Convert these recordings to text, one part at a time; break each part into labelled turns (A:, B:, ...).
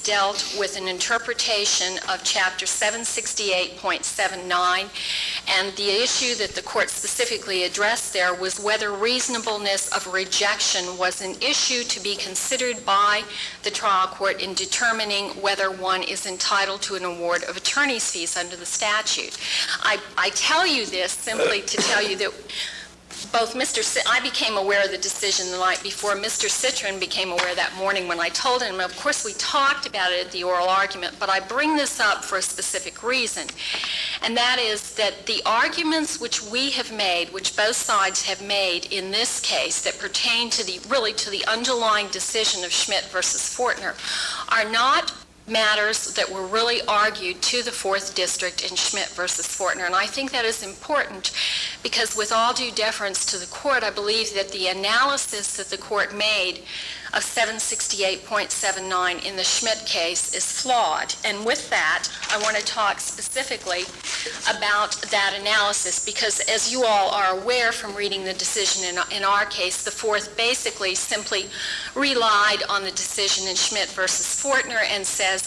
A: dealt with an interpretation of Chapter 768.79, and the issue that the court specifically addressed there was whether reasonableness of rejection was an issue to be considered by the trial court in determining whether one is entitled to an award of attorney's fees under the statute. I tell you this simply to tell you that both I became aware of the decision the night before. Mr. Citron became aware that morning when I told him. Of course, we talked about it at the oral argument, but I bring this up for a specific reason, and that is that the arguments which we have made, which both sides have made in this case that pertain to the underlying decision of Schmidt versus Fortner, are not matters that were really argued to the 4th District in Schmidt versus Fortner. And I think that is important because with all due deference to the court, I believe that the analysis that the court made of 768.79 in the Schmidt case is flawed. And with that, I want to talk specifically about that analysis because, as you all are aware from reading the decision in our case, the 4th basically simply relied on the decision in Schmidt versus Fortner and says,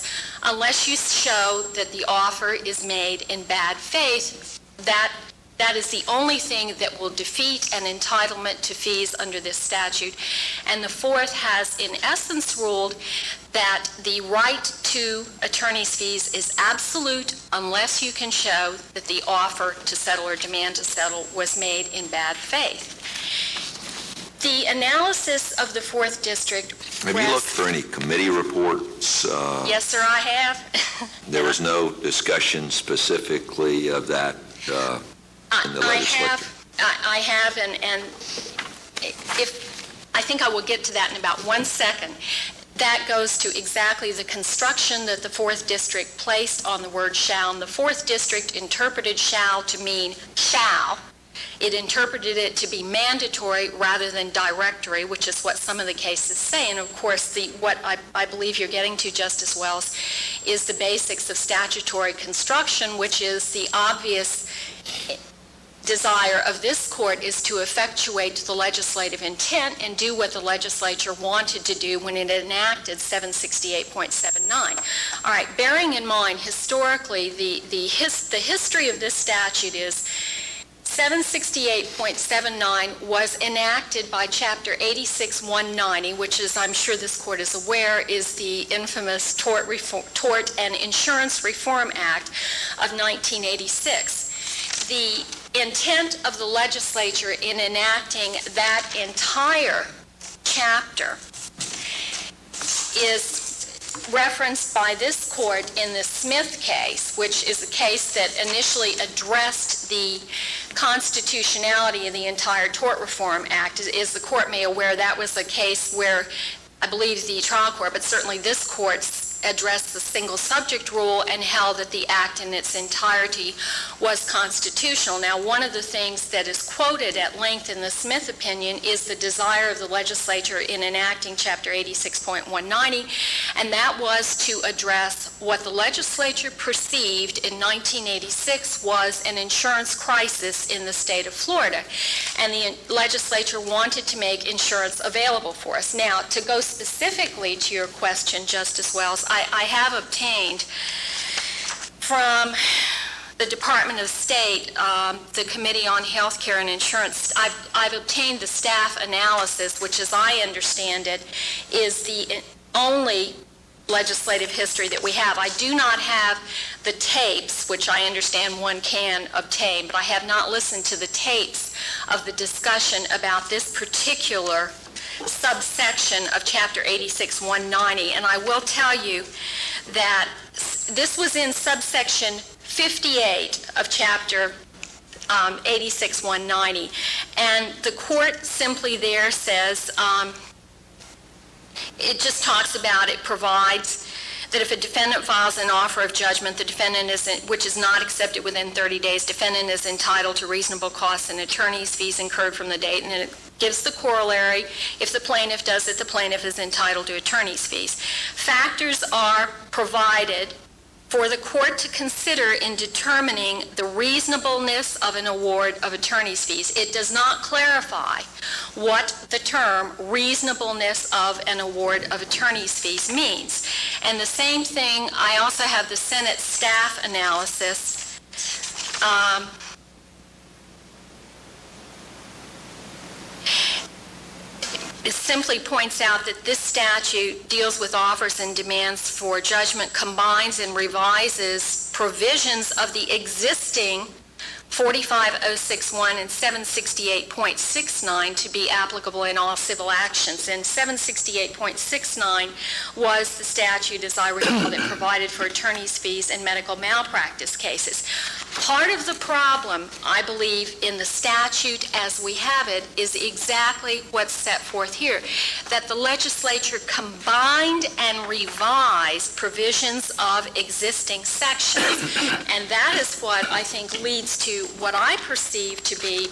A: unless you show that the offer is made in bad faith, that is the only thing that will defeat an entitlement to fees under this statute. And the 4th has, in essence, ruled that the right to attorney's fees is absolute unless you can show that the offer to settle or demand to settle was made in bad faith. The analysis of the 4th District...
B: Have you looked for any committee reports?
A: Yes, sir, I have.
B: There was no discussion specifically of that in the legislature?
A: I have, and I think I will get to that in about 1 second. That goes to exactly the construction that the 4th District placed on the word shall. And the 4th District interpreted shall to mean shall. It interpreted it to be mandatory rather than directory, which is what some of the cases say. And of course, what I believe you're getting to, Justice Wells, is the basics of statutory construction, which is the obvious desire of this court is to effectuate the legislative intent and do what the legislature wanted to do when it enacted 768.79. All right, bearing in mind historically, the history of this statute is 768.79 was enacted by Chapter 86-190, which is, I'm sure this court is aware, is the infamous Tort and Insurance Reform Act of 1986. The intent of the legislature in enacting that entire chapter is referenced by this court in the Smith case, which is a case that initially addressed the constitutionality of the entire Tort Reform Act. As the court may aware, that was a case where I believe the trial court, but certainly this court, addressed the single subject rule and held that the act in its entirety was constitutional. Now, one of the things that is quoted at length in the Smith opinion is the desire of the legislature in enacting Chapter 86.190, and that was to address what the legislature perceived in 1986 was an insurance crisis in the state of Florida, and the legislature wanted to make insurance available for us. Now, to go specifically to your question, Justice Wells, I have obtained from the Department of State, the Committee on Healthcare and Insurance, I've obtained the staff analysis, which as I understand it, is the only legislative history that we have. I do not have the tapes, which I understand one can obtain, but I have not listened to the tapes of the discussion about this particular subsection of Chapter 86-190, and I will tell you that this was in subsection 58 of Chapter 86-190, and the court simply there says, it just talks about, it provides that if a defendant files an offer of judgment, the defendant which is not accepted within 30 days, defendant is entitled to reasonable costs and attorney's fees incurred from the date, and it gives the corollary, if the plaintiff does it, the plaintiff is entitled to attorney's fees. Factors are provided for the court to consider in determining the reasonableness of an award of attorney's fees. It does not clarify what the term reasonableness of an award of attorney's fees means. And the same thing, I also have the Senate staff analysis. It simply points out that this statute deals with offers and demands for judgment, combines and revises provisions of the existing 45061 and 768.69 to be applicable in all civil actions. And 768.69 was the statute, as I recall, that provided for attorney's fees in medical malpractice cases. Part of the problem, I believe, in the statute as we have it is exactly what's set forth here, that the legislature combined and revised provisions of existing sections. And that is what I think leads to what I perceive to be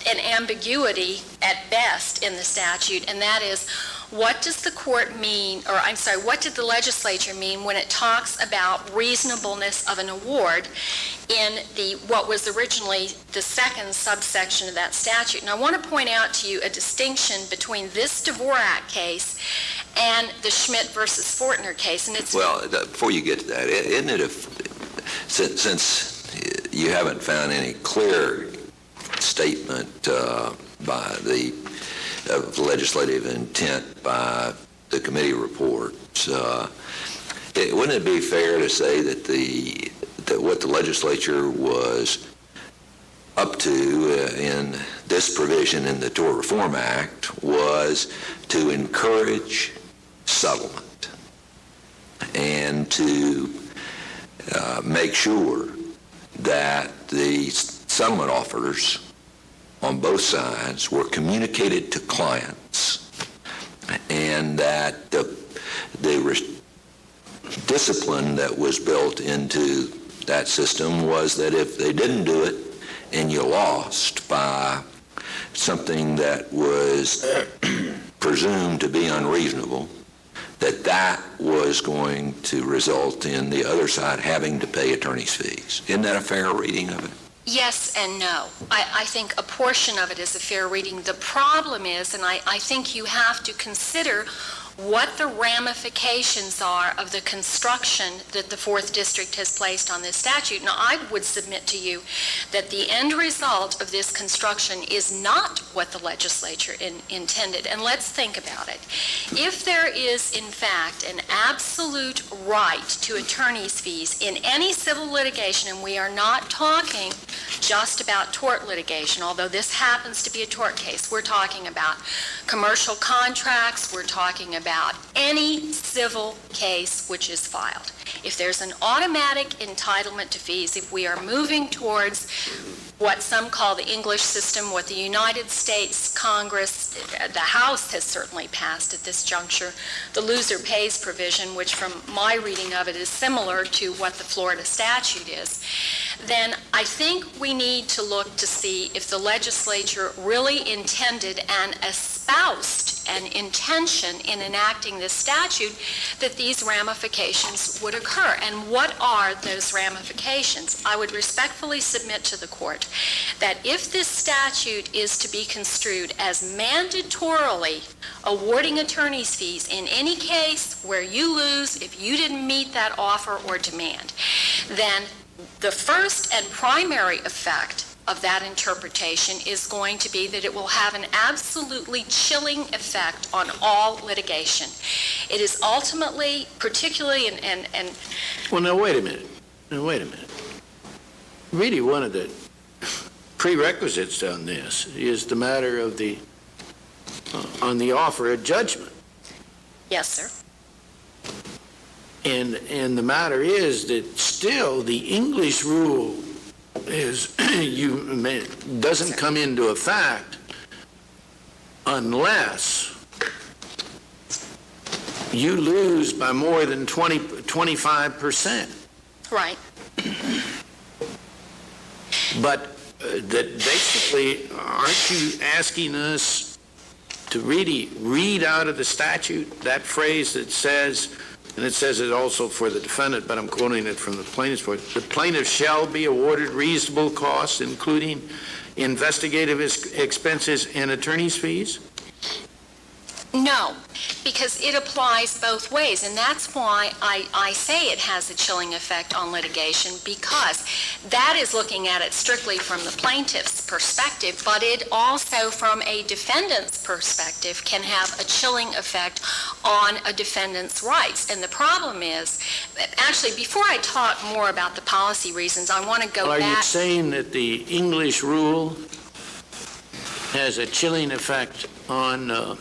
A: an ambiguity at best in the statute, and that is, what does the court mean, or I'm sorry, what did the legislature mean when it talks about reasonableness of an award in what was originally the second subsection of that statute? And I want to point out to you a distinction between this Dvorak case and the Schmidt versus Fortner case. And it's
B: well, before you get to that, isn't it, since you haven't found any clear statement by the legislative intent by the committee reports, wouldn't it be fair to say that what the legislature was up to in this provision in the Tort Reform Act was to encourage settlement and to make sure that the settlement offers on both sides were communicated to clients, and that the discipline that was built into that system was that if they didn't do it and you lost by something that was presumed to be unreasonable, that was going to result in the other side having to pay attorney's fees. Isn't that a fair reading of it?
A: Yes and no. I think a portion of it is a fair reading. The problem is, and I think you have to consider what the ramifications are of the construction that the 4th District has placed on this statute. Now, I would submit to you that the end result of this construction is not what the legislature intended. And let's think about it. If there is, in fact, an absolute right to attorney's fees in any civil litigation, and we are not talking just about tort litigation, although this happens to be a tort case. We're talking about commercial contracts. We're talking about any civil case which is filed. If there's an automatic entitlement to fees, if we are moving towards what some call the English system, what the United States Congress, the House has certainly passed at this juncture, the loser pays provision, which from my reading of it is similar to what the Florida statute is, then I think we need to look to see if the legislature really intended and espoused an intention in enacting this statute that these ramifications would occur. And what are those ramifications? I would respectfully submit to the court that if this statute is to be construed as mandatorily awarding attorney's fees in any case where you lose if you didn't meet that offer or demand, then the first and primary effect of that interpretation is going to be that it will have an absolutely chilling effect on all litigation. It is ultimately, particularly, and
C: Well, now, wait a minute. Really, one of the prerequisites on this is the matter of on the offer of judgment.
A: yes, sir.
C: And the matter is that still the English rule doesn't come into effect unless you lose by more than 25%.
A: Right.
C: But that basically, aren't you asking us to really read out of the statute that phrase that says and it says it also for the defendant, but I'm quoting it from the plaintiff's voice. The plaintiff shall be awarded reasonable costs, including investigative expenses and attorney's fees?
A: No, because it applies both ways, and that's why I say it has a chilling effect on litigation, because that is looking at it strictly from the plaintiff's perspective, but it also, from a defendant's perspective, can have a chilling effect on a defendant's rights. And the problem is, actually, before I talk more about the policy reasons, I want to go
C: Are
A: back.
C: you saying that the English rule has a chilling effect on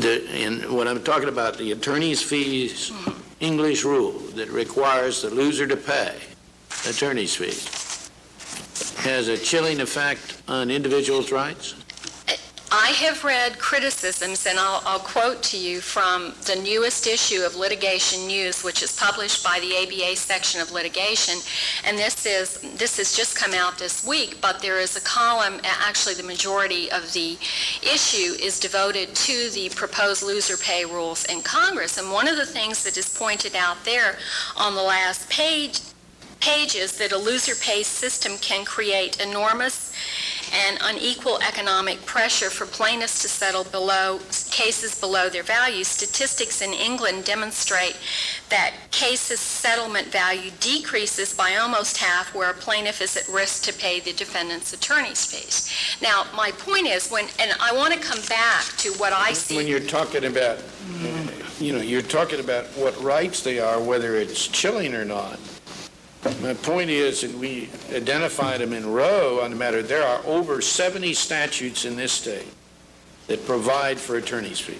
C: and what I'm talking about, the attorney's fees English rule that requires the loser to pay attorney's fees, has a chilling effect on individuals' rights?
A: I have read criticisms, and I'll quote to you from the newest issue of Litigation News, which is published by the ABA section of litigation, and this has just come out this week, but there is a column, actually the majority of the issue is devoted to the proposed loser pay rules in Congress, and one of the things that is pointed out there on the last pages that a loser pay system can create enormous and unequal economic pressure for plaintiffs to settle cases below their value. Statistics in England demonstrate that cases' settlement value decreases by almost half where a plaintiff is at risk to pay the defendant's attorney's fees. Now, my point is, and I want to come back to what I see.
C: When you're talking about, you're talking about what rights they are, whether it's chilling or not. My point is, and we identified them in Roe on the matter, there are over 70 statutes in this state that provide for attorney's fees,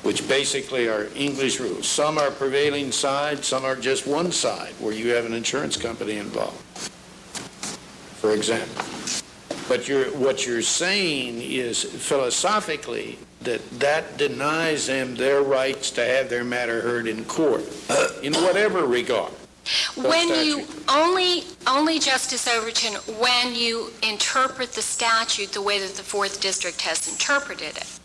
C: which basically are English rules. Some are prevailing side, some are just one side, where you have an insurance company involved, for example. But what you're saying is, philosophically, that denies them their rights to have their matter heard in court, in whatever regard.
A: When you only Justice Overton, when you interpret the statute the way that the Fourth District has interpreted it,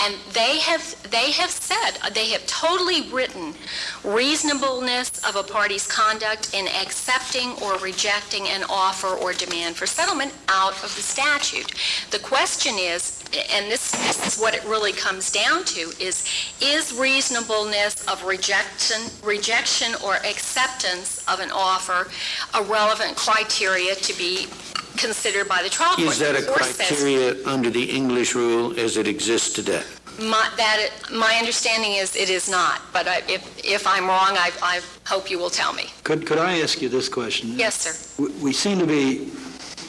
A: and they have said, they have totally written reasonableness of a party's conduct in accepting or rejecting an offer or demand for settlement out of the statute. The question is, and this is what it really comes down to, is reasonableness of rejection or acceptance of an offer a relevant criteria to be considered by the trial court?
C: Is that a criteria under the English rule as it exists today?
A: My understanding is it is not, but if I'm wrong, I hope you will tell me.
D: Could I ask you this question?
A: Yes, sir.
D: We seem to be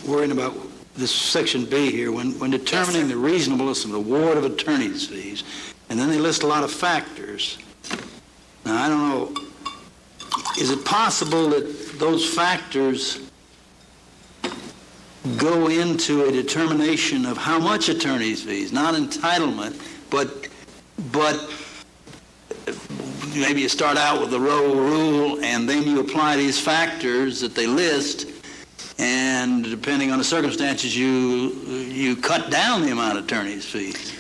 D: worrying about this section B here, when determining
A: Yes,
D: the reasonableness of the award of attorney's fees, and then they list a lot of factors. Now, I don't know, is it possible that those factors go into a determination of how much attorney's fees, not entitlement, but maybe you start out with the Roe rule and then you apply these factors that they list, and depending on the circumstances you cut down the amount of attorney's fees?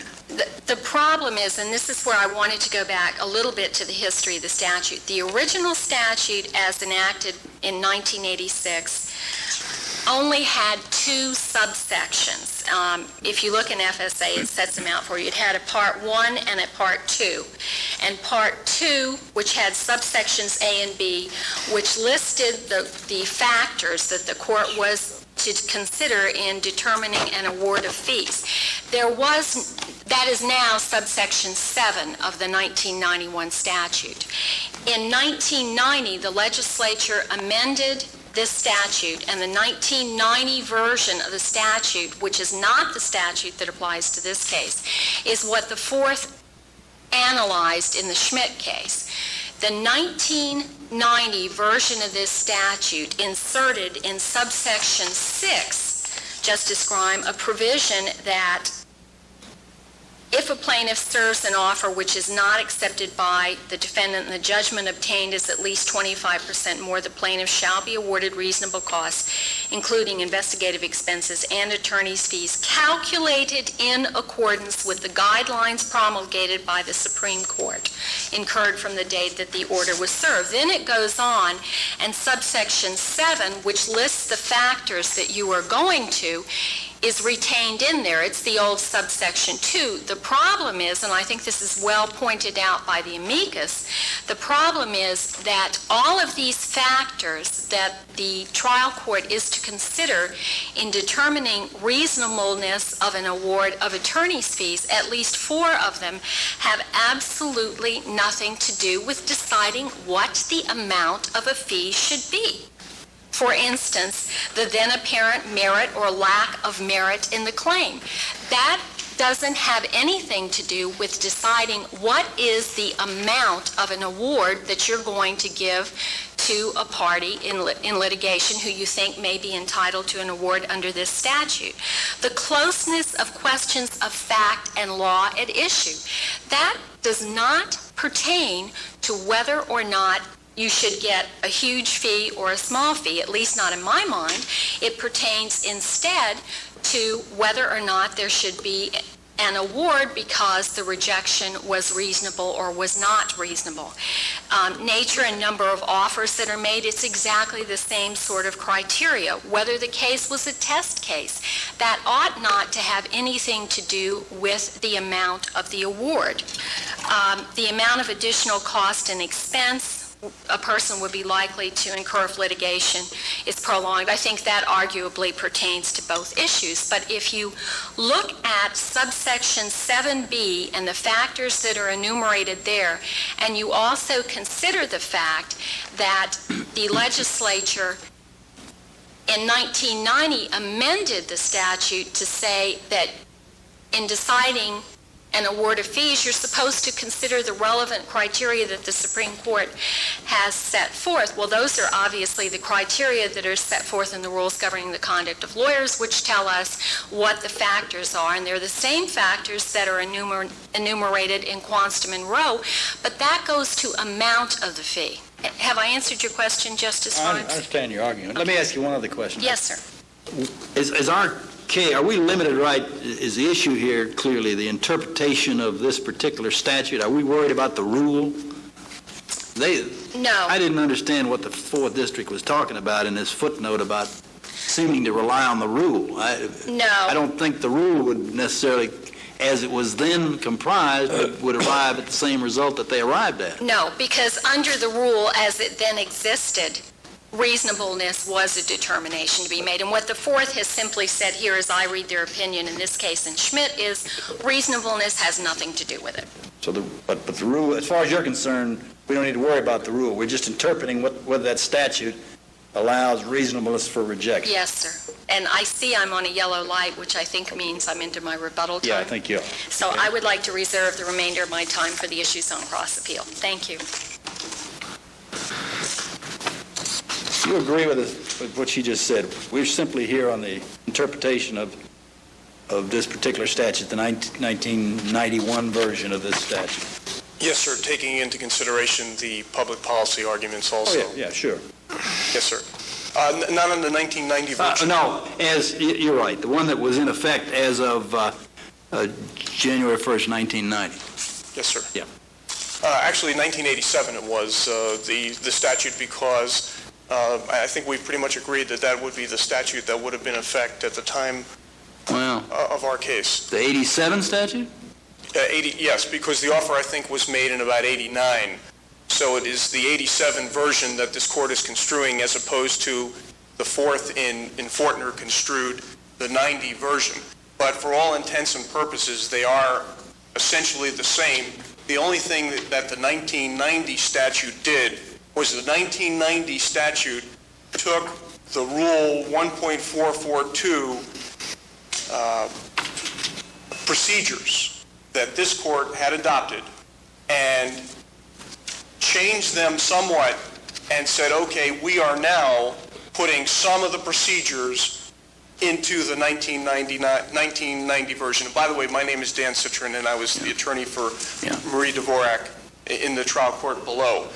A: The problem is, and this is where I wanted to go back a little bit to the history of the statute. The original statute as enacted in 1986 only had two subsections. If you look in FSA, it sets them out for you. It had a Part 1 and a Part 2. And Part 2, which had subsections A and B, which listed the factors that the court was to consider in determining an award of fees. That is now subsection 7 of the 1991 statute. In 1990, the legislature amended this statute, and the 1990 version of the statute, which is not the statute that applies to this case, is what the Fourth analyzed in the Schmidt case. The 1990 version of this statute inserted in subsection 6, Justice Grime, a provision that If a plaintiff serves an offer which is not accepted by the defendant and the judgment obtained is at least 25% more, the plaintiff shall be awarded reasonable costs, including investigative expenses and attorney's fees, calculated in accordance with the guidelines promulgated by the Supreme Court, incurred from the date that the order was served. Then it goes on, and subsection 7, which lists the factors that you are going to, is retained in there. It's the old subsection 2. The problem is, and I think this is well pointed out by the amicus, the problem is that all of these factors that the trial court is to consider in determining reasonableness of an award of attorney's fees, at least 4 of them, have absolutely nothing to do with deciding what the amount of a fee should be. For instance, the then apparent merit or lack of merit in the claim. That doesn't have anything to do with deciding what is the amount of an award that you're going to give to a party in litigation who you think may be entitled to an award under this statute. The closeness of questions of fact and law at issue. That does not pertain to whether or not you should get a huge fee or a small fee, at least not in my mind. It pertains instead to whether or not there should be an award because the rejection was reasonable or was not reasonable. Nature and number of offers that are made, it's exactly the same sort of criteria. Whether the case was a test case, that ought not to have anything to do with the amount of the award. The amount of additional cost and expense a person would be likely to incur if litigation is prolonged. I think that arguably pertains to both issues. But if you look at subsection 7B and the factors that are enumerated there, and you also consider the fact that the legislature in 1990 amended the statute to say that in deciding an award of fees, you're supposed to consider the relevant criteria that the Supreme Court has set forth. Well, those are obviously the criteria that are set forth in the rules governing the conduct of lawyers, which tell us what the factors are, and they're the same factors that are enumerated in Quanston and Rowe, but that goes to amount of the fee. Have I answered your question, Justice
D: I
A: Rhodes?
D: understand your argument. Let me ask you one other question.
A: Yes, sir.
D: Are we limited, right, is the issue here clearly the interpretation of this particular statute? Are we worried about the rule?
A: No.
D: I didn't understand what the 4th District was talking about in this footnote about seeming to rely on the rule.
A: No.
D: I don't think the rule would necessarily, as it was then comprised, would arrive at the same result that they arrived at.
A: No, because under the rule as it then existed, reasonableness was a determination to be made. And what the 4th has simply said here, as I read their opinion in this case in Schmidt, is reasonableness has nothing to do with it.
D: So, but the rule, as far as you're concerned, we don't need to worry about the rule. We're just interpreting whether that statute allows reasonableness for rejection.
A: Yes, sir. And I see I'm on a yellow light, which I think means I'm into my rebuttal time.
D: Yeah, I think you are.
A: So okay. I would like to reserve the remainder of my time for the issues on cross-appeal. Thank you.
D: Do you agree with what she just said? We're simply here on the interpretation of this particular statute, the 1991 version of this statute.
E: Yes, sir, taking into consideration the public policy arguments also.
D: Oh, yeah, sure.
E: Yes, sir. Not on the 1990 version.
D: No, you're right, the one that was in effect as of January 1st, 1990.
E: Yes, sir.
D: Yeah.
E: Actually, 1987 it was the statute because I think we pretty much agreed that would be the statute that would have been in effect at the time of our case.
D: The 87 statute?
E: 80, yes, because the offer I think was made in about 89. So it is the 87 version that this court is construing as opposed to the 4th in Fortner construed the 90 version. But for all intents and purposes, they are essentially the same. The only thing that the 1990 statute did was the 1990 statute took the Rule 1.442 procedures that this court had adopted and changed them somewhat and said, okay, we are now putting some of the procedures into the 1990 version. And by the way, my name is Dan Citron, and I was the attorney for Marie Dvorak in the trial court below.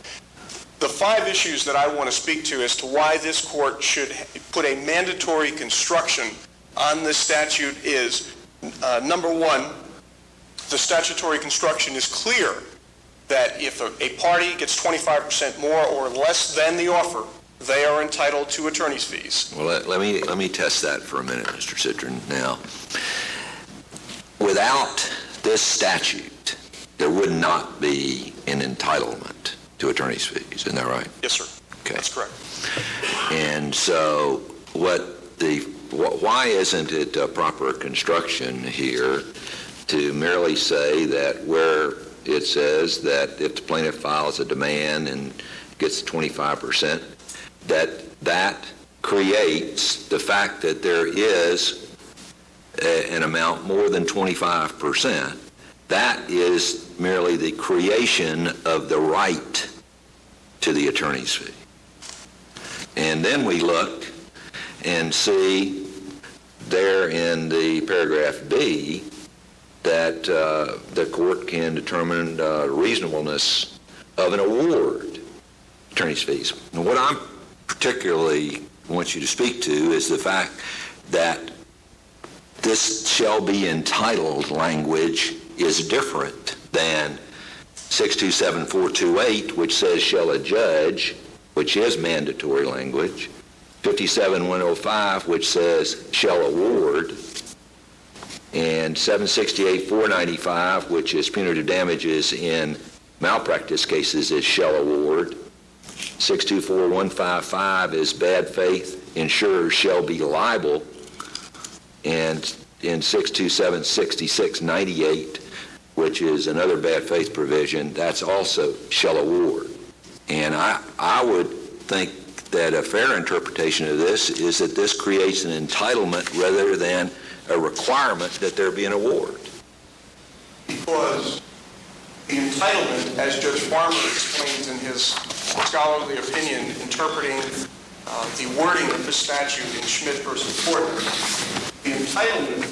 E: The 5 issues that I want to speak to as to why this court should put a mandatory construction on this statute is, number 1, the statutory construction is clear that if a party gets 25% more or less than the offer, they are entitled to attorney's fees.
B: Well, let me test that for a minute, Mr. Citron. Now, without this statute, there would not be an entitlement to attorney's fees. Isn't that right?
E: Yes, sir.
B: Okay.
E: That's correct.
B: And so why isn't it a proper construction here to merely say that where it says that if the plaintiff files a demand and gets 25%, that creates the fact that there is an amount more than 25%. That is merely the creation of the right to the attorney's fee. And then we look and see there in the paragraph B that the court can determine reasonableness of an award, attorney's fees. And what I particularly want you to speak to is the fact that this shall be entitled language is different than 627.428, which says shall a judge, which is mandatory language, 57.105, which says shall award, and 768.495, which is punitive damages in malpractice cases, is shall award. 624.155 is bad faith, insurers shall be liable, and in 627.6698, which is another bad faith provision, that's also shall award. And I would think that a fair interpretation of this is that this creates an entitlement rather than a requirement that there be an award.
E: Because the entitlement, as Judge Farmer explains in his scholarly opinion interpreting the wording of the statute in Schmidt versus Portman, the entitlement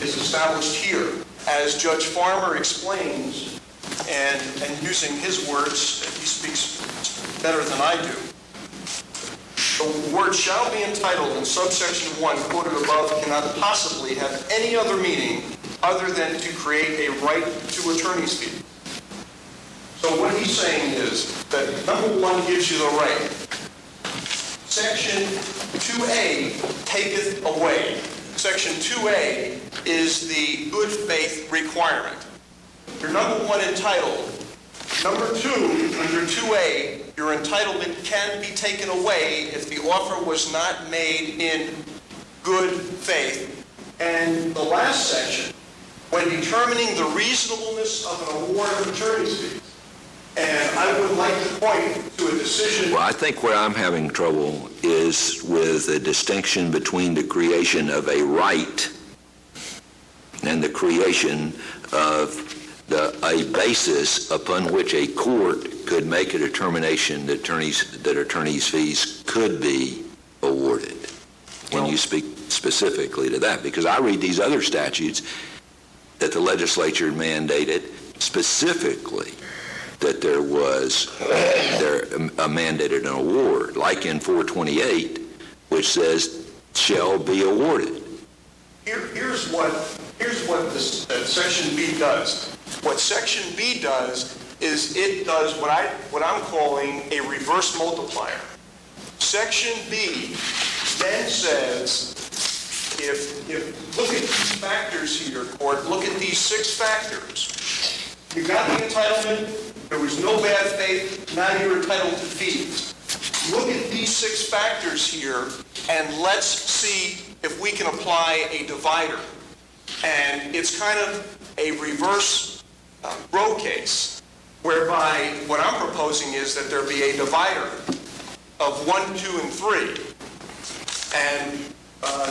E: is established here. As Judge Farmer explains, and using his words, he speaks better than I do, the word shall be entitled in subsection 1 quoted above cannot possibly have any other meaning other than to create a right to attorney's fee. So what he's saying is that number 1 gives you the right. Section 2A taketh away. Section 2A is the good faith requirement. You're number 1 entitled. Number 2, under 2A, your entitlement can be taken away if the offer was not made in good faith. And the last section, when determining the reasonableness of an award of attorney's fees, and I would like to point to a decision...
B: Well, I think where I'm having trouble is with the distinction between the creation of a right and the creation of a basis upon which a court could make a determination that attorney's fees could be awarded. Can you speak specifically to that? Because I read these other statutes that the legislature mandated specifically that there was mandated an award, like in 428, which says shall be awarded.
E: Here's what this Section B does. What Section B does is it does what I'm calling a reverse multiplier. Section B then says, if look at these factors here, court, look at these 6 factors. You got the entitlement, there was no bad faith, now you're entitled to fees. Look at these 6 factors here, and let's see if we can apply a divider. And it's kind of a reverse row case, whereby what I'm proposing is that there be a divider of 1, 2, and 3. And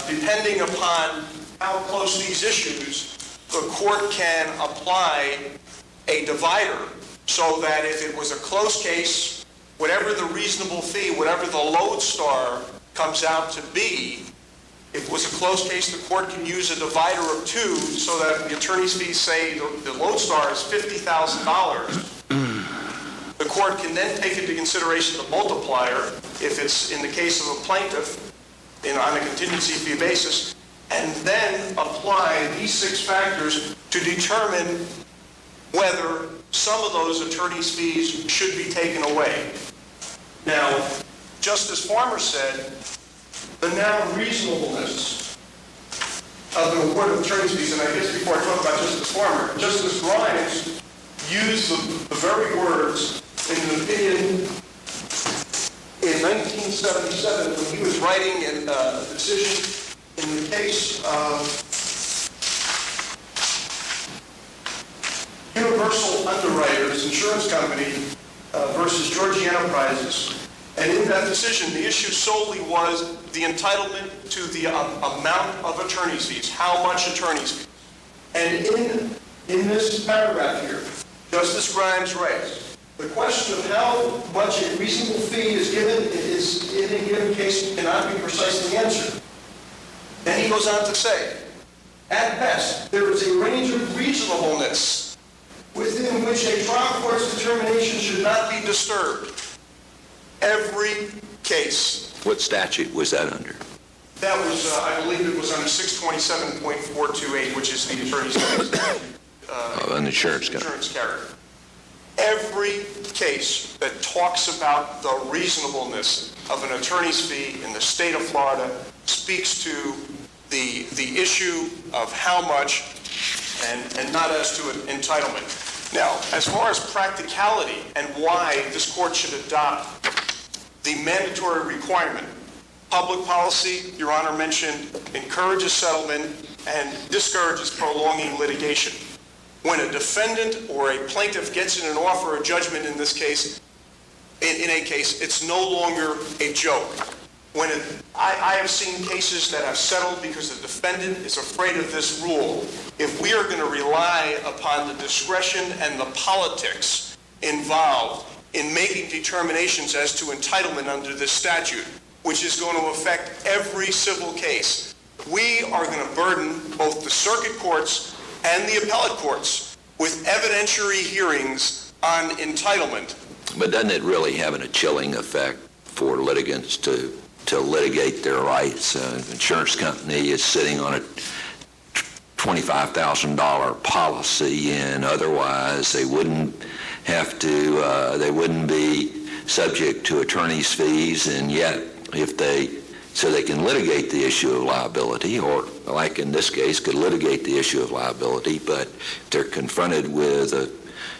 E: depending upon how close these issues, the court can apply a divider so that if it was a close case, whatever the reasonable fee, whatever the lodestar comes out to be, if it was a close case, the court can use a divider of 2 so that the attorney's fees say the lodestar is $50,000. The court can then take into consideration the multiplier if it's in the case of a plaintiff on a contingency fee basis, and then apply these 6 factors to determine whether some of those attorney's fees should be taken away. Now, Justice Farmer said the now reasonableness of the award of attorney's fees, and I guess before I talk about Justice Farmer, Justice Grimes used the very words in an opinion in 1977 when he was writing a decision in the case of Universal Underwriters Insurance Company versus Georgia Enterprises. And in that decision, the issue solely was the entitlement to the amount of attorney's fees, how much attorney's fees. And in this paragraph here, Justice Grimes writes, the question of how much a reasonable fee is given is in a given case cannot be precisely answered. Then he goes on to say, at best, there is a range of reasonableness within which a trial court's determination should not be disturbed. Every case.
B: What statute was that under?
E: That was, I believe it was under 627.428, which is the attorney's fees.
B: An insurance
E: carrier. Every case that talks about the reasonableness of an attorney's fee in the state of Florida speaks to the issue of how much and not as to an entitlement. Now, as far as practicality and why this court should adopt the mandatory requirement, public policy, Your Honor mentioned, encourages settlement and discourages prolonging litigation. When a defendant or a plaintiff gets in an offer or judgment in this case, in a case, it's no longer a joke. I have seen cases that have settled because the defendant is afraid of this rule. If we are going to rely upon the discretion and the politics involved in making determinations as to entitlement under this statute, which is going to affect every civil case, we are going to burden both the circuit courts and the appellate courts with evidentiary hearings on entitlement.
B: But doesn't it really have a chilling effect for litigants to litigate their rights? An insurance company is sitting on a $25,000 policy, and otherwise they wouldn't have to, they wouldn't be subject to attorney's fees, and yet so they can litigate the issue of liability, or like in this case, could litigate the issue of liability, but they're confronted with a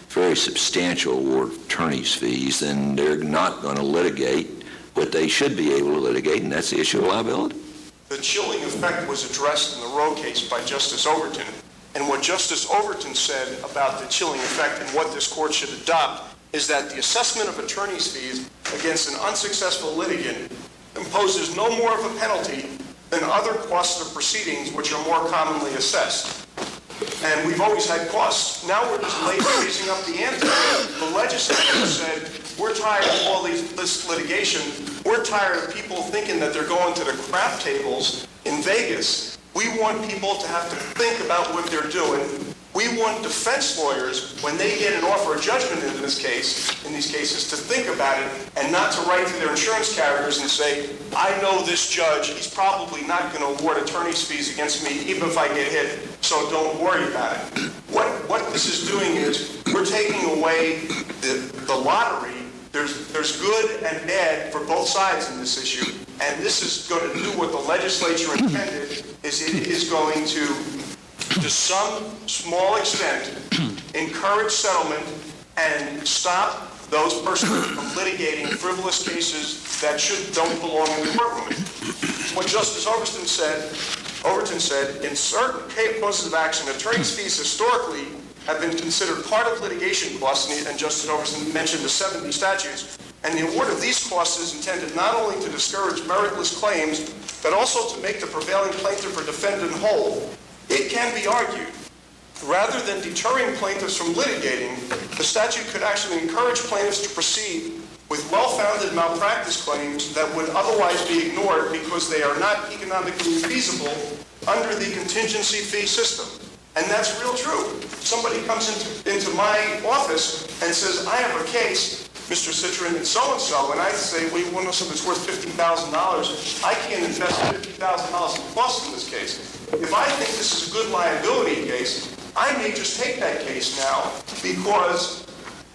B: very substantial award of attorney's fees, then they're not going to litigate what they should be able to litigate, and that's the issue of liability.
E: The chilling effect was addressed in the Roe case by Justice Overton, and what Justice Overton said about the chilling effect and what this court should adopt is that the assessment of attorney's fees against an unsuccessful litigant imposes no more of a penalty than other costs of proceedings which are more commonly assessed. And we've always had costs. Now we're just late raising up the ante. The legislature said, we're tired of all this litigation. We're tired of people thinking that they're going to the crap tables in Vegas. We want people to have to think about what they're doing. We want defense lawyers, when they get an offer of judgment in these cases, to think about it and not to write to their insurance carriers and say, I know this judge, he's probably not going to award attorney's fees against me even if I get hit, so don't worry about it. What this is doing is we're taking away the lottery. There's good and bad for both sides in this issue, and this is going to do what the legislature intended, is it is going to some small extent, encourage settlement and stop those persons from litigating frivolous cases that don't belong in the courtroom. What Justice Overton said, in certain causes of action, attorney's fees historically have been considered part of litigation costs, and Justice Overton mentioned the 70 statutes, and the award of these costs is intended not only to discourage meritless claims, but also to make the prevailing plaintiff or defendant whole. It can be argued, rather than deterring plaintiffs from litigating, the statute could actually encourage plaintiffs to proceed with well-founded malpractice claims that would otherwise be ignored because they are not economically feasible under the contingency fee system. And that's real true. Somebody comes into my office and says, I have a case, Mr. Citrin, and so-and-so, and I say, well, you want to know something that's worth $50,000? I can't invest $50,000 in costs in this case. If I think this is a good liability case, I may just take that case now because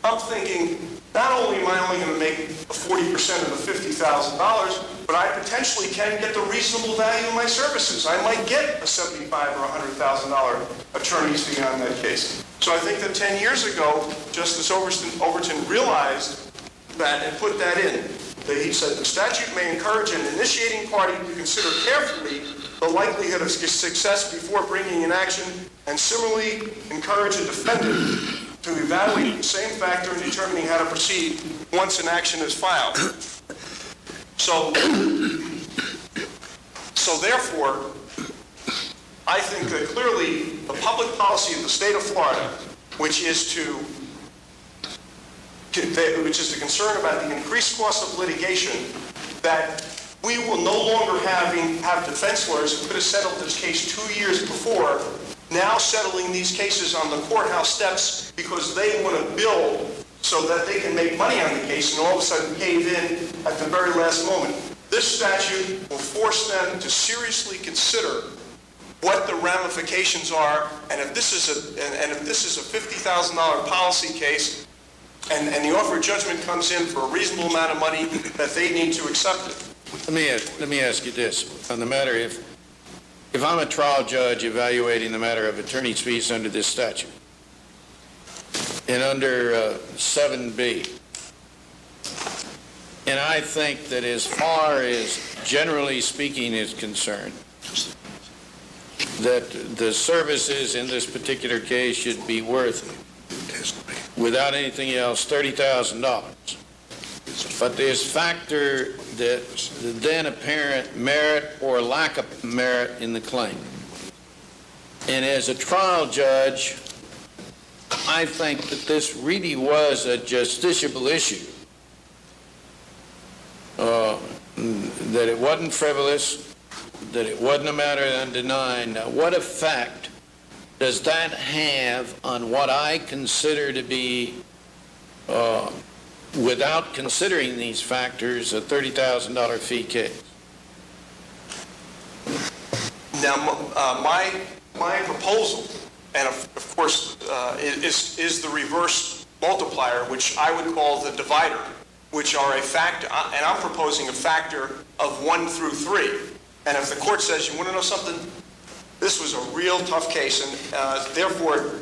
E: I'm thinking, not only am I only going to make 40% of the $50,000, but I potentially can get the reasonable value of my services. I might get a $75,000 or $100,000 attorney's fee on that case. So I think that 10 years ago, Justice Overton realized that and put that in. That he said the statute may encourage an initiating party to consider carefully the likelihood of success before bringing an action, and similarly encourage a defendant to evaluate the same factor in determining how to proceed once an action is filed. So therefore, I think that clearly the public policy of the state of Florida, which is the concern about the increased cost of litigation, that we will no longer have defense lawyers who could have settled this case 2 years before, now settling these cases on the courthouse steps because they want to bill so that they can make money on the case and all of a sudden cave in at the very last moment. This statute will force them to seriously consider what the ramifications are, and if this is a $50,000 policy case, and the offer of judgment comes in for a reasonable amount of money, that they need to accept it.
C: Let me ask you this. On the matter, if I'm a trial judge evaluating the matter of attorney's fees under this statute, and under 7B, and I think that as far as generally speaking is concerned, that the services in this particular case should be worth, without anything else, $30,000. But there's factor that the then apparent merit or lack of merit in the claim. And as a trial judge, I think that this really was a justiciable issue, that it wasn't frivolous, that it wasn't a matter of undenying. Now, what effect does that have on what I consider to be, without considering these factors, a $30,000 fee case?
E: Now, my proposal, and of course, is the reverse multiplier, which I would call the divider, which are a factor, and I'm proposing a factor of 1 through 3. And if the court says, you want to know something? This was a real tough case, and therefore,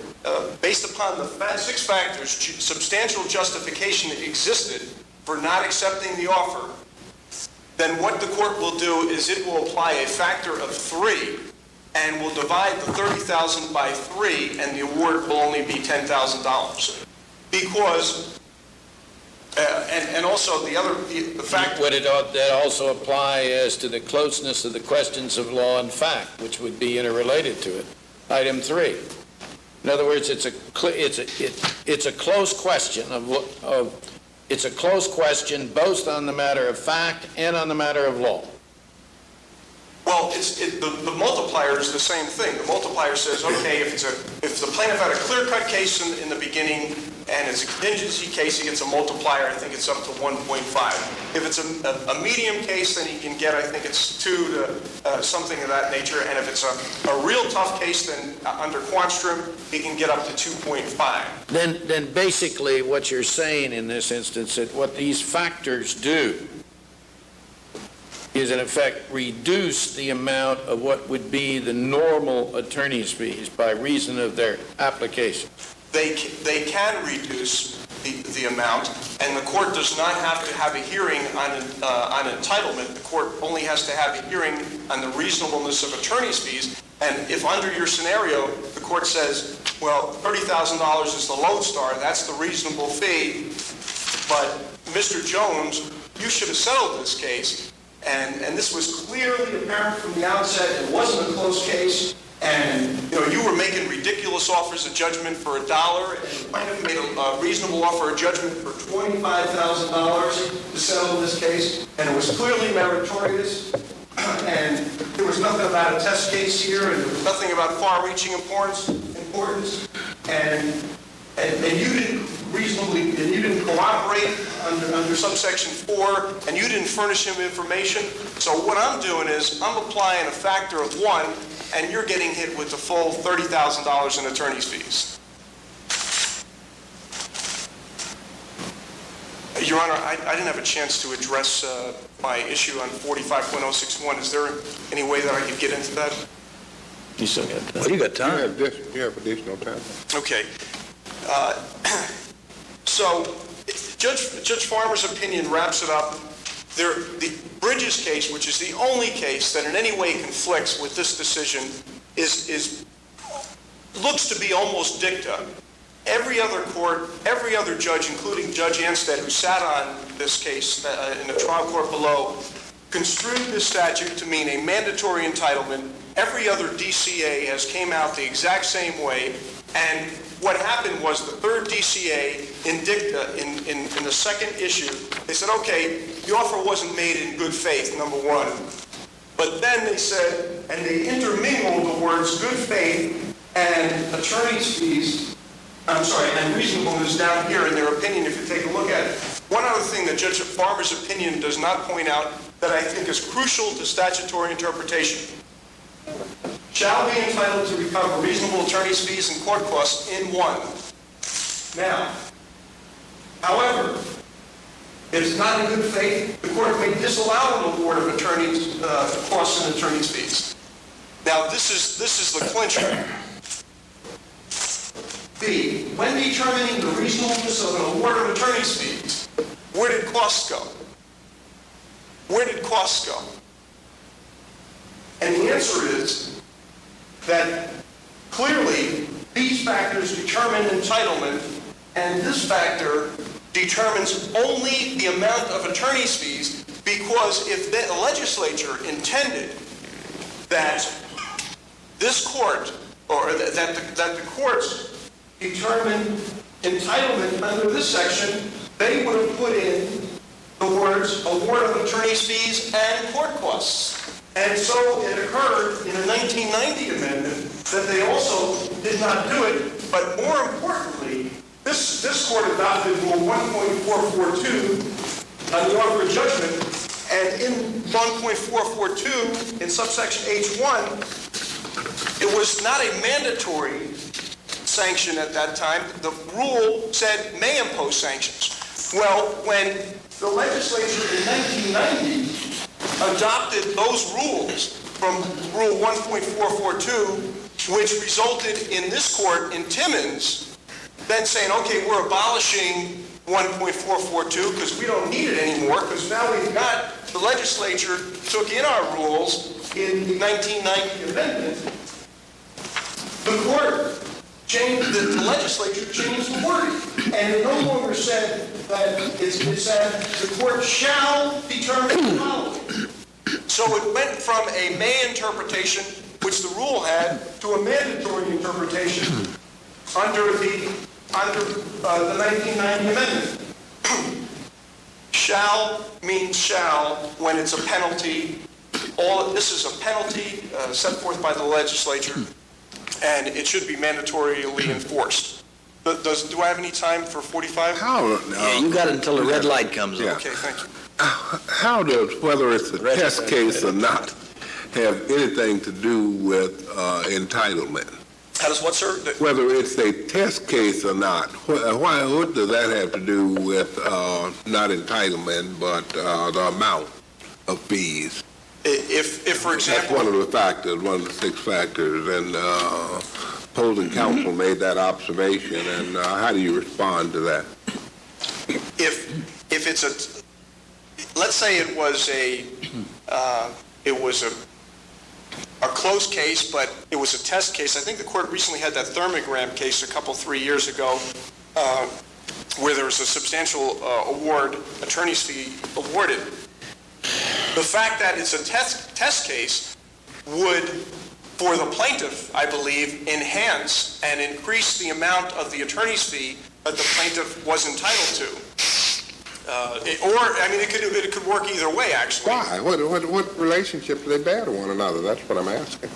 E: based upon the 6 factors, substantial justification existed for not accepting the offer, then what the court will do is it will apply a factor of 3 and will divide the $30,000 by 3, and the award will only be $10,000. Because, and also the fact...
C: Would that also apply as to the closeness of the questions of law and fact, which would be interrelated to it? Item 3. In other words, it's a close question it's a close question both on the matter of fact and on the matter of law.
E: Well, the multiplier is the same thing. The multiplier says, okay, if the plaintiff had a clear-cut case in the beginning and it's a contingency case, he gets a multiplier. I think it's up to 1.5. If it's a medium case, then he can get, I think it's 2 to something of that nature. And if it's a real tough case, then under Quantstrom, he can get up to 2.5.
C: Then basically what you're saying in this instance, that what these factors do is in effect reduce the amount of what would be the normal attorney's fees by reason of their application.
E: They can reduce the amount, and the court does not have to have a hearing on entitlement. The court only has to have a hearing on the reasonableness of attorney's fees. And if under your scenario, the court says, well, $30,000 is the lodestar, that's the reasonable fee, but Mr. Jones, you should have settled this case. And this was clearly apparent from the outset. It wasn't a close case, and, you were making ridiculous offers of judgment for $1, and the plaintiff made a reasonable offer of judgment for $25,000 to settle this case, and it was clearly meritorious, and there was nothing about a test case here, and there was nothing about far-reaching importance, and you didn't reasonably, and you didn't cooperate under subsection 4, and you didn't furnish him information. So what I'm doing is I'm applying a factor of 1, and you're getting hit with the full $30,000 in attorney's fees. Your Honor, I didn't have a chance to address my issue on 45.061. Is there any way that I could get into that?
D: You still got time. Well, you got time.
F: You have additional time.
E: Okay. So Judge Farmer's opinion wraps it up. The Bridges case, which is the only case that in any way conflicts with this decision, looks to be almost dicta. Every other court, every other judge, including Judge Anstead, who sat on this case in the trial court below, construed this statute to mean a mandatory entitlement. Every other DCA has came out the exact same way, and what happened was the third DCA in dicta, in the second issue, they said, okay, the offer wasn't made in good faith, number one. But then they said, and they intermingled the words good faith and attorney's fees, and reasonableness down here in their opinion, if you take a look at it. One other thing that Judge Farmer's opinion does not point out that I think is crucial to statutory interpretation. Shall be entitled to recover reasonable attorney's fees and court costs in one. Now, however, if it's not in good faith, the court may disallow an award of attorney's costs and attorney's fees. Now, this is the clincher. B, when determining the reasonableness of an award of attorney's fees, where did costs go? Where did costs go? And the answer is that clearly these factors determine entitlement, and this factor determines only the amount of attorney's fees, because if the legislature intended that this court, or that the courts determine entitlement under this section, they would have put in the words award of attorney's fees and court costs. And so it occurred in a 1990 amendment that they also did not do it, but more importantly, this court adopted Rule 1.442 on the offer of judgment, and in 1.442, in subsection H1, it was not a mandatory sanction at that time. The rule said may impose sanctions. Well, when the legislature in 1990 adopted those rules from Rule 1.442, which resulted in this court in Timmons then saying, okay, we're abolishing 1.442 because we don't need it anymore, because now we've got, the legislature took in our rules in the 1990 amendment. The court changed, the legislature changed the wording, and it no longer said that, it said the court shall determine the following. So it went from a may interpretation, which the rule had, to a mandatory interpretation under the 1990 amendment. Shall means shall when it's a penalty. This is a penalty set forth by the legislature, and it should be mandatorily enforced. Do I have any time for 45?
D: Yeah, you got it until the red light comes on.
E: Okay, thank you.
F: How does, whether it's a test case or not, have anything to do with entitlement?
E: How does what, sir?
F: Whether it's a test case or not, what does that have to do with not entitlement, but the amount of fees?
E: If for example...
F: That's one of the factors, one of the 6 factors, and opposing counsel made that observation, and how do you respond to that?
E: If it's a... Let's say it was a close case, but it was a test case. I think the court recently had that thermogram case a couple, 3 years ago, where there was a substantial attorney's fee awarded. The fact that it's a test case would for the plaintiff, I believe, enhance and increase the amount of the attorney's fee that the plaintiff was entitled to. It could work either way, actually.
F: Why? What relationship do they bear to one another? That's what I'm asking.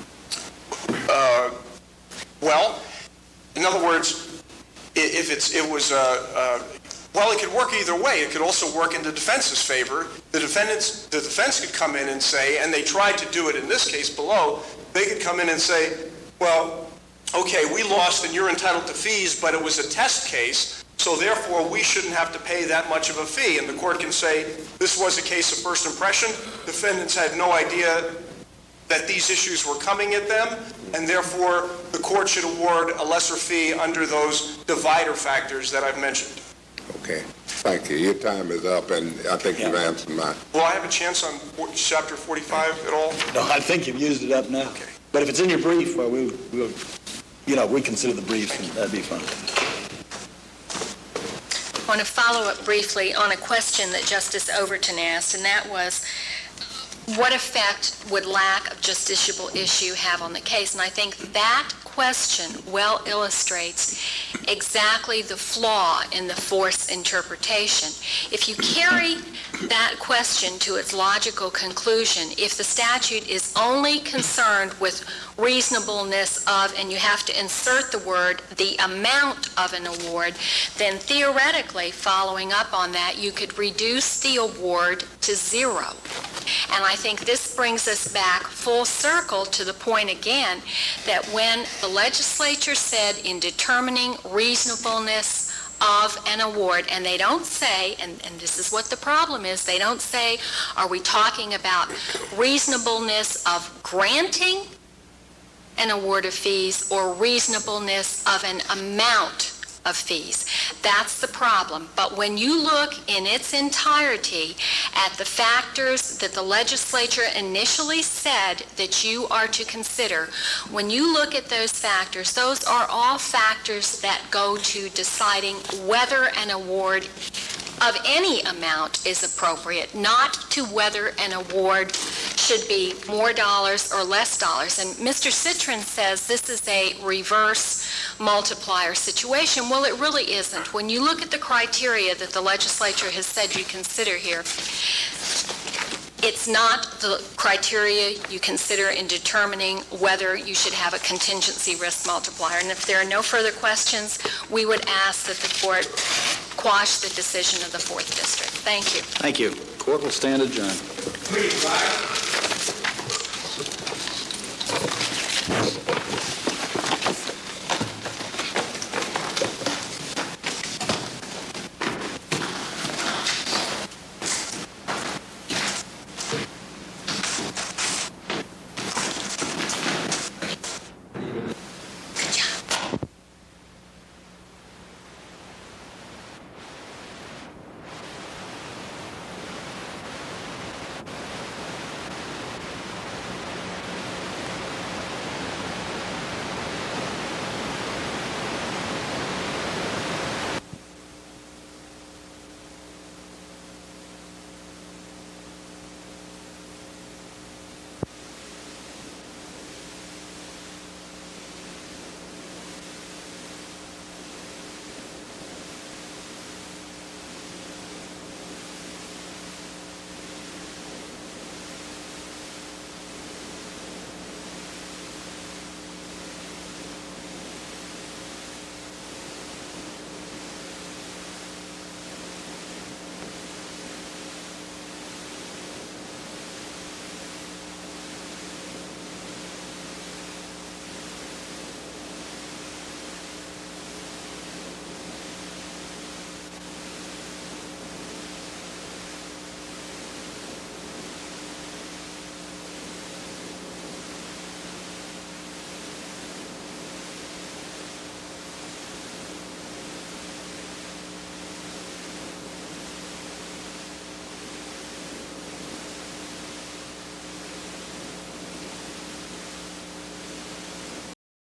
E: Well, in other words, it could work either way. It could also work in the defense's favor. The defense could come in and say, and they tried to do it in this case below, they could come in and say, well, okay, we lost and you're entitled to fees, but it was a test case, so therefore we shouldn't have to pay that much of a fee. And the court can say, this was a case of first impression. Defendants had no idea that these issues were coming at them, and therefore the court should award a lesser fee under those divider factors that I've mentioned.
F: Okay. Thank you. Your time is up, and I think you've answered mine.
E: Will I have a chance on Chapter 45 at all?
D: No, I think you've used it up now.
E: Okay.
D: But if it's in your brief, well, we consider the briefs, and that'd be fine.
A: I want to follow up briefly on a question that Justice Overton asked, and that was, what effect would lack of justiciable issue have on the case? And I think that question well illustrates exactly the flaw in the force interpretation. If you carry that question to its logical conclusion, if the statute is only concerned with reasonableness of, and you have to insert the word, the amount of an award, then theoretically, following up on that, you could reduce the award to zero. And I think this brings us back full circle to the point again that when the legislature said in determining reasonableness of an award, and they don't say, and this is what the problem is, they don't say, are we talking about reasonableness of granting an award of fees or reasonableness of an amount of fees? That's the problem. But when you look in its entirety at the factors that the legislature initially said that you are to consider, when you look at those factors, those are all factors that go to deciding whether an award of any amount is appropriate, not to whether an award should be more dollars or less dollars. And Mr. Citron says this is a reverse multiplier situation. Well, it really isn't. When you look at the criteria that the legislature has said you consider here, it's not the criteria you consider in determining whether you should have a contingency risk multiplier. And if there are no further questions, we would ask that the court quash the decision of the 4th District. Thank you.
D: Thank you. Court will stand adjourned.
F: Please rise.